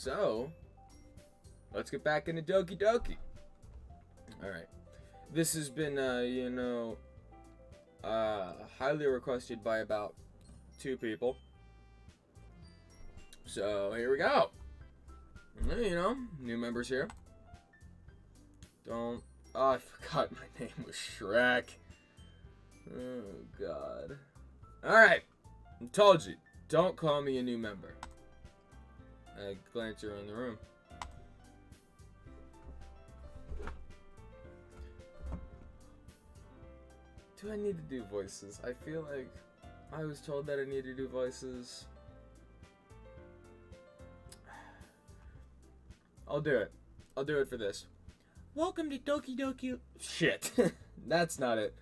So, let's get back into Doki Doki. Alright. This has been, highly requested by about 2 people. So, here we go. New members here. Oh, I forgot my name was Shrek. Oh, God. Alright. I told you. Don't call me a new member. I glance around the room. Do I need to do voices? I feel like I was told that I need to do voices. I'll do it. I'll do it for this. Welcome to Doki Doki. Shit. That's not it.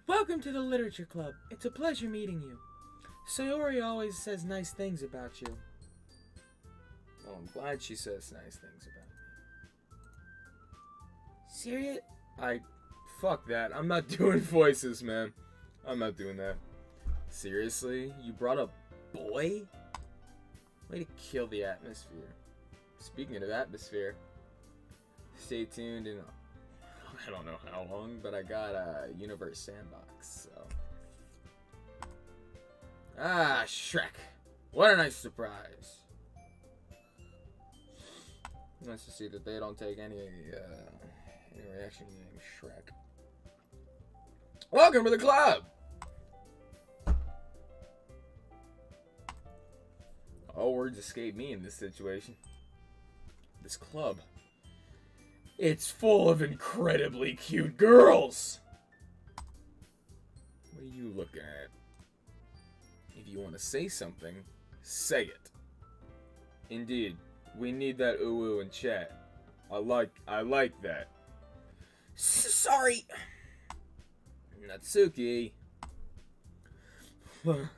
Welcome to the Literature Club. It's a pleasure meeting you. Sayori always says nice things about you. Well, I'm glad she says nice things about me. Serious? Fuck that. I'm not doing voices, man. I'm not doing that. Seriously? You brought a boy? Way to kill the atmosphere. Speaking of atmosphere, stay tuned in, I don't know how long, but I got a Universe Sandbox, so. Ah, Shrek. What a nice surprise. Nice to see that they don't take any reaction to the name Shrek. Welcome to the club! All words escape me in this situation. This club. It's full of incredibly cute girls! What are you looking at? If you want to say something, say it. Indeed, we need that ooh-ooh in chat. I like that. Sorry. Natsuki. The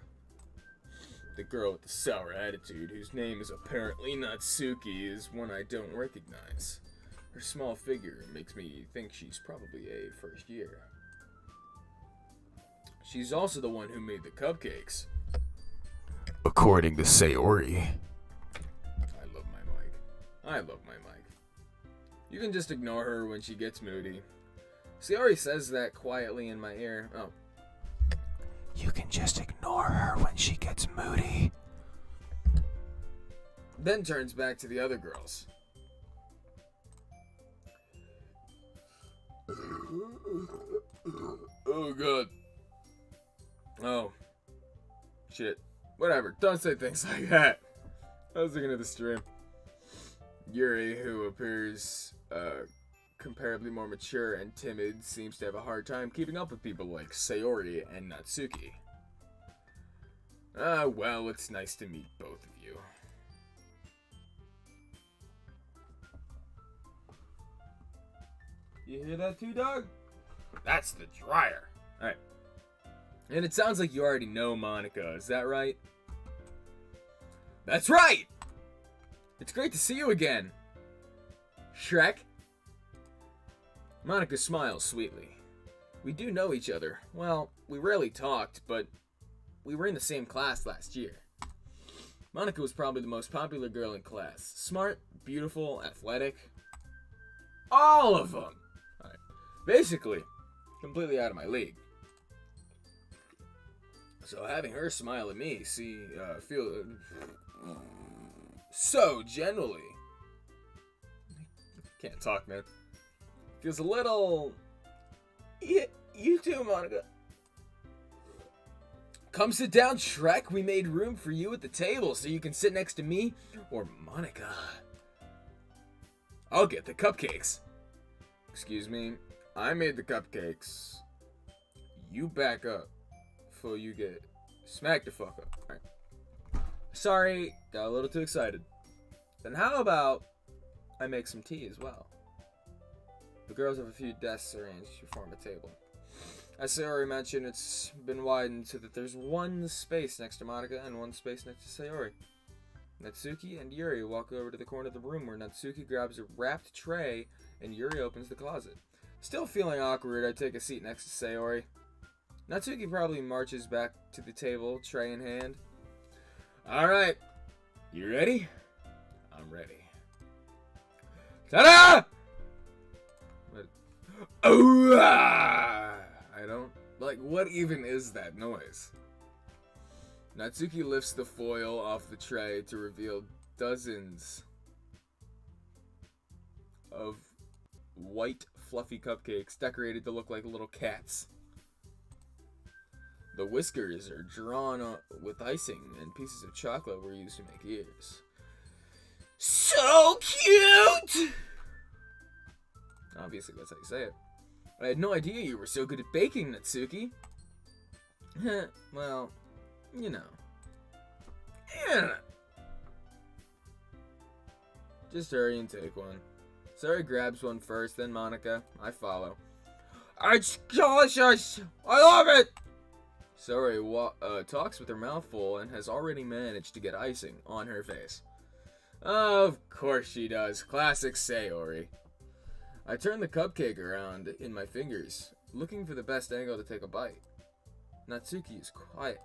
girl with the sour attitude, whose name is apparently Natsuki, is one I don't recognize. Her small figure makes me think she's probably a first year. She's also the one who made the cupcakes. According to Sayori. I love my mic. You can just ignore her when she gets moody. Sayori says that quietly in my ear. Oh. You can just ignore her when she gets moody. Then turns back to the other girls. Oh, God. Oh. Shit. Whatever. Don't say things like that. I was looking at the stream. Yuri, who appears comparably more mature and timid, seems to have a hard time keeping up with people like Sayori and Natsuki. Well, it's nice to meet both of you. You hear that too, dog? That's the dryer. Alright. And it sounds like you already know Monica, is that right? That's right! It's great to see you again. Shrek? Monica smiles sweetly. We do know each other. Well, we rarely talked, but we were in the same class last year. Monica was probably the most popular girl in class. Smart, beautiful, athletic. All of them! Alright. Basically, completely out of my league. So having her smile at me, feel so generally. Can't talk, man. Feels a little. Yeah, you too, Monica. Come sit down, Shrek. We made room for you at the table so you can sit next to me or Monica. I'll get the cupcakes. Excuse me, I made the cupcakes. You back up before you get smacked the fuck up. All right. Sorry, got a little too excited. Then how about I make some tea as well? The girls have a few desks arranged to form a table. As Sayori mentioned, it's been widened so that there's one space next to Monica and one space next to Sayori. Natsuki and Yuri walk over to the corner of the room where Natsuki grabs a wrapped tray and Yuri opens the closet. Still feeling awkward, I take a seat next to Sayori. Natsuki probably marches back to the table, tray in hand. Alright, You ready? I'm ready. Ta-da! But, oh, I don't, like, what even is that noise? Natsuki lifts the foil off the tray to reveal dozens of white, fluffy cupcakes decorated to look like little cats. The whiskers are drawn with icing, and pieces of chocolate were used to make ears. So cute! Obviously, that's how you say it. I had no idea you were so good at baking, Natsuki. Well, you know. Yeah. Just hurry and take one. Sari grabs one first, then Monica. I follow. It's delicious! I love it! Sari talks with her mouth full and has already managed to get icing on her face. Of course she does. Classic Sayori. I turn the cupcake around in my fingers, looking for the best angle to take a bite. Natsuki is quiet.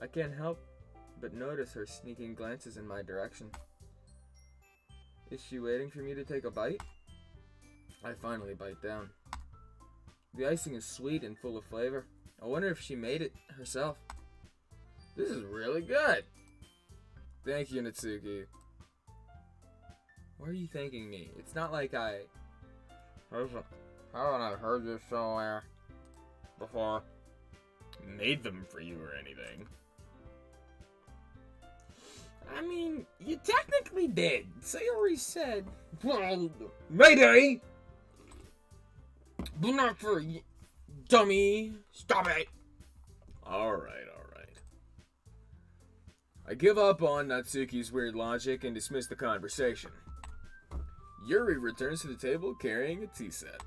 I can't help but notice her sneaking glances in my direction. Is she waiting for me to take a bite? I finally bite down. The icing is sweet and full of flavor. I wonder if she made it herself. This is really good. Thank you, Natsuki. Why are you thanking me? It's not like I haven't heard this somewhere before. Made them for you or anything. I mean, you technically did. Sayori said, well, Mayday! But not for dummy. Stop it! Alright. I give up on Natsuki's weird logic and dismiss the conversation. Yuri returns to the table carrying a tea set.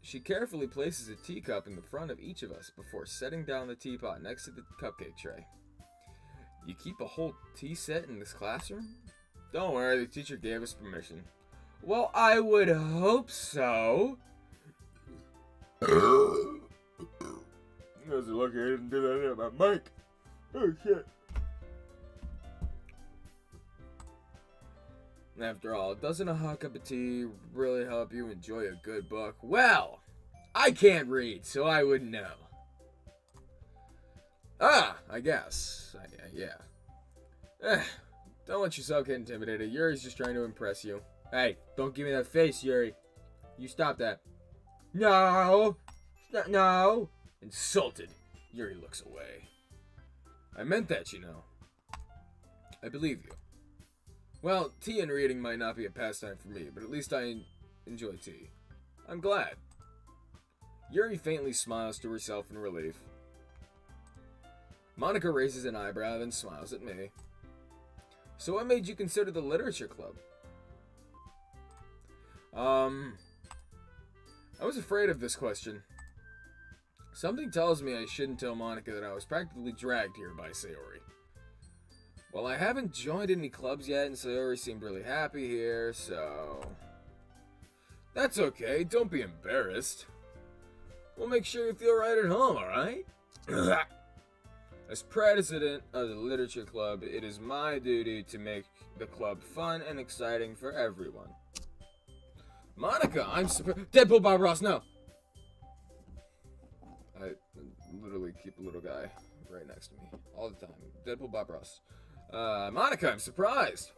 She carefully places a teacup in the front of each of us before setting down the teapot next to the cupcake tray. You keep a whole tea set in this classroom? Don't worry, the teacher gave us permission. Well, I would hope so. I was lucky I didn't do that at my mic. Oh shit. After all, doesn't a hot cup of tea really help you enjoy a good book? Well, I can't read, so I wouldn't know. I guess. Yeah. Don't let yourself get intimidated. Yuri's just trying to impress you. Hey, don't give me that face, Yuri. You stop that. No! No! Insulted. Yuri looks away. I meant that, you know. I believe you. Well, tea and reading might not be a pastime for me, but at least I enjoy tea. I'm glad. Yuri faintly smiles to herself in relief. Monica raises an eyebrow, then smiles at me. So what made you consider the literature club? I was afraid of this question. Something tells me I shouldn't tell Monica that I was practically dragged here by Sayori. Well, I haven't joined any clubs yet, and Sayori seemed really happy here, so... That's okay, don't be embarrassed. We'll make sure you feel right at home, alright? As president of the literature club, it is my duty to make the club fun and exciting for everyone. Monica, I'm Deadpool Bob Ross, no! I literally keep a little guy right next to me all the time. Deadpool Bob Ross. Monica, I'm surprised.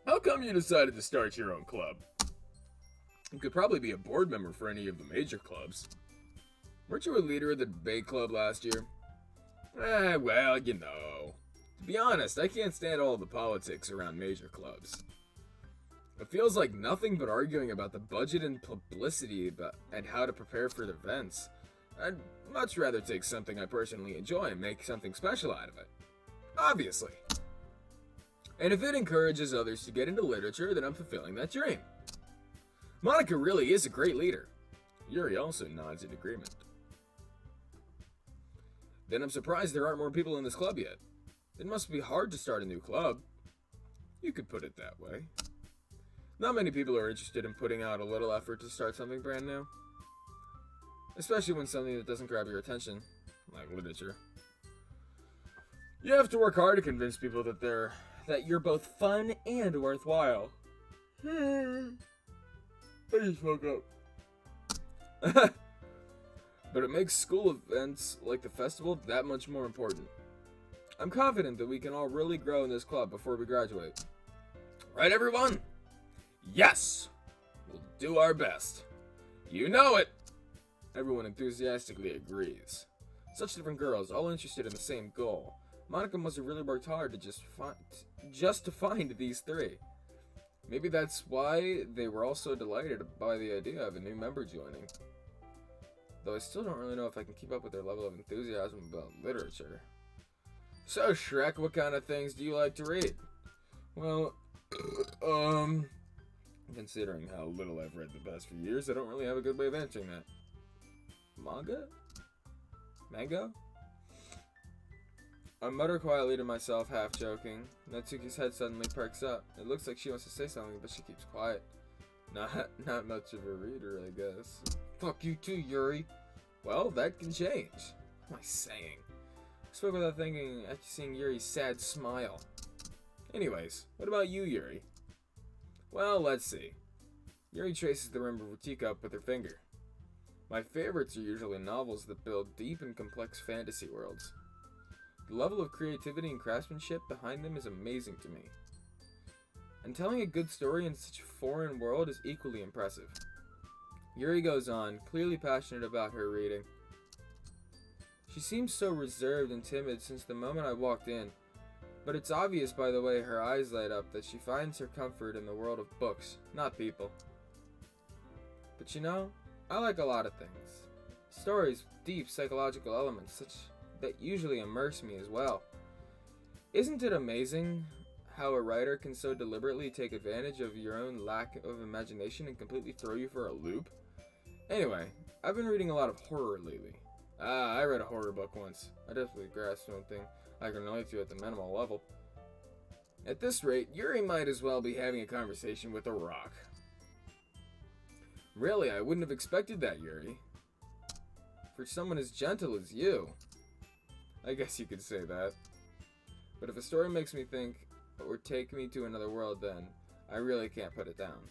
How come you decided to start your own club? You could probably be a board member for any of the major clubs. Weren't you a leader of the debate club last year? Well, you know. To be honest, I can't stand all the politics around major clubs. It feels like nothing but arguing about the budget and publicity and how to prepare for the events. I'd much rather take something I personally enjoy and make something special out of it. Obviously. And if it encourages others to get into literature, then I'm fulfilling that dream. Monica really is a great leader. Yuri also nods in agreement. Then I'm surprised there aren't more people in this club yet. It must be hard to start a new club. You could put it that way. Not many people are interested in putting out a little effort to start something brand new. Especially when something that doesn't grab your attention, like literature. You have to work hard to convince people that you're both fun and worthwhile. I just woke up. But it makes school events like the festival that much more important. I'm confident that we can all really grow in this club before we graduate. Right, everyone? Yes! We'll do our best. You know it! Everyone enthusiastically agrees. Such different girls, all interested in the same goal. Monica must have really worked hard to just to find these three. Maybe that's why they were all so delighted by the idea of a new member joining. Though I still don't really know if I can keep up with their level of enthusiasm about literature. So, Shrek, what kind of things do you like to read? Well, considering how little I've read the past few years, I don't really have a good way of answering that. Manga? Mango? I mutter quietly to myself, half joking. Natsuki's head suddenly perks up. It looks like she wants to say something, but she keeps quiet. Not much of a reader, I guess. Fuck you too, Yuri. Well, that can change. What am I saying? I spoke without thinking after seeing Yuri's sad smile. Anyways, what about you, Yuri? Well, let's see. Yuri traces the rim of her teacup with her finger. My favorites are usually novels that build deep and complex fantasy worlds. The level of creativity and craftsmanship behind them is amazing to me. And telling a good story in such a foreign world is equally impressive. Yuri goes on, clearly passionate about her reading. She seems so reserved and timid since the moment I walked in, but it's obvious by the way her eyes light up that she finds her comfort in the world of books, not people. But you know, I like a lot of things. Stories with deep psychological elements, such that usually immerse me as well. Isn't it amazing how a writer can so deliberately take advantage of your own lack of imagination and completely throw you for a loop? Anyway, I've been reading a lot of horror lately. I read a horror book once. I definitely grasped something I can relate to at the minimal level. At this rate, Yuri might as well be having a conversation with a rock. Really, I wouldn't have expected that, Yuri. For someone as gentle as you. I guess you could say that. But if a story makes me think or take me to another world, then I really can't put it down.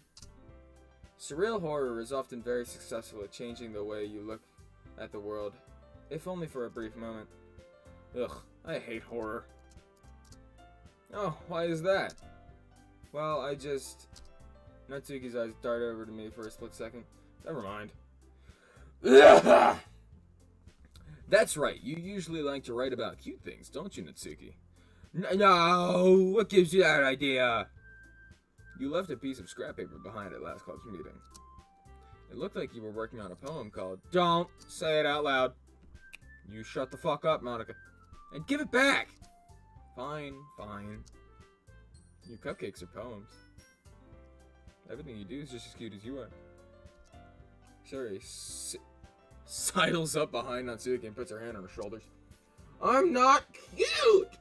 Surreal horror is often very successful at changing the way you look at the world, if only for a brief moment. Ugh, I hate horror. Oh, why is that? Well, Natsuki's eyes dart over to me for a split second. Never mind. That's right, you usually like to write about cute things, don't you, Natsuki? No, what gives you that idea? You left a piece of scrap paper behind at last club's meeting. It looked like you were working on a poem called Don't Say It Out Loud. You shut the fuck up, Monica. And give it back! Fine. Your cupcakes are poems. Everything you do is just as cute as you are. Sorry, sidles up behind Natsuki and puts her hand on her shoulders. I'm not cute!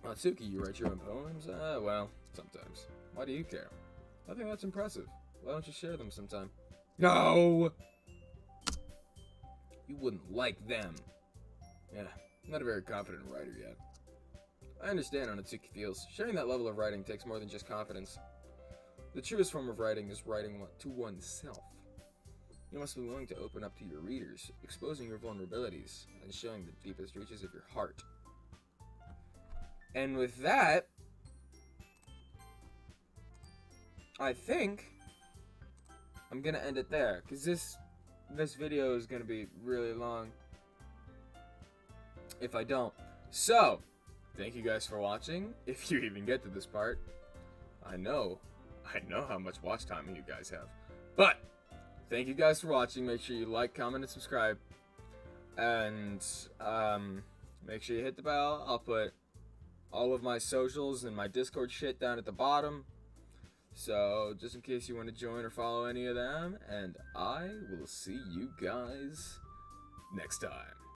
Natsuki, you write your own poems? Well, sometimes. Why do you care? I think that's impressive. Why don't you share them sometime? No! You wouldn't like them. Yeah, I'm not a very confident writer yet. I understand how Natsuki feels. Sharing that level of writing takes more than just confidence. The truest form of writing is writing to oneself. You must be willing to open up to your readers, exposing your vulnerabilities, and showing the deepest reaches of your heart. And with that, I think I'm gonna end it there, because this video is gonna be really long if I don't. So, thank you guys for watching, if you even get to this part. I know how much watch time you guys have. But, thank you guys for watching. Make sure you like, comment, and subscribe. And, make sure you hit the bell. I'll put all of my socials and my Discord shit down at the bottom. So, just in case you want to join or follow any of them. And I will see you guys next time.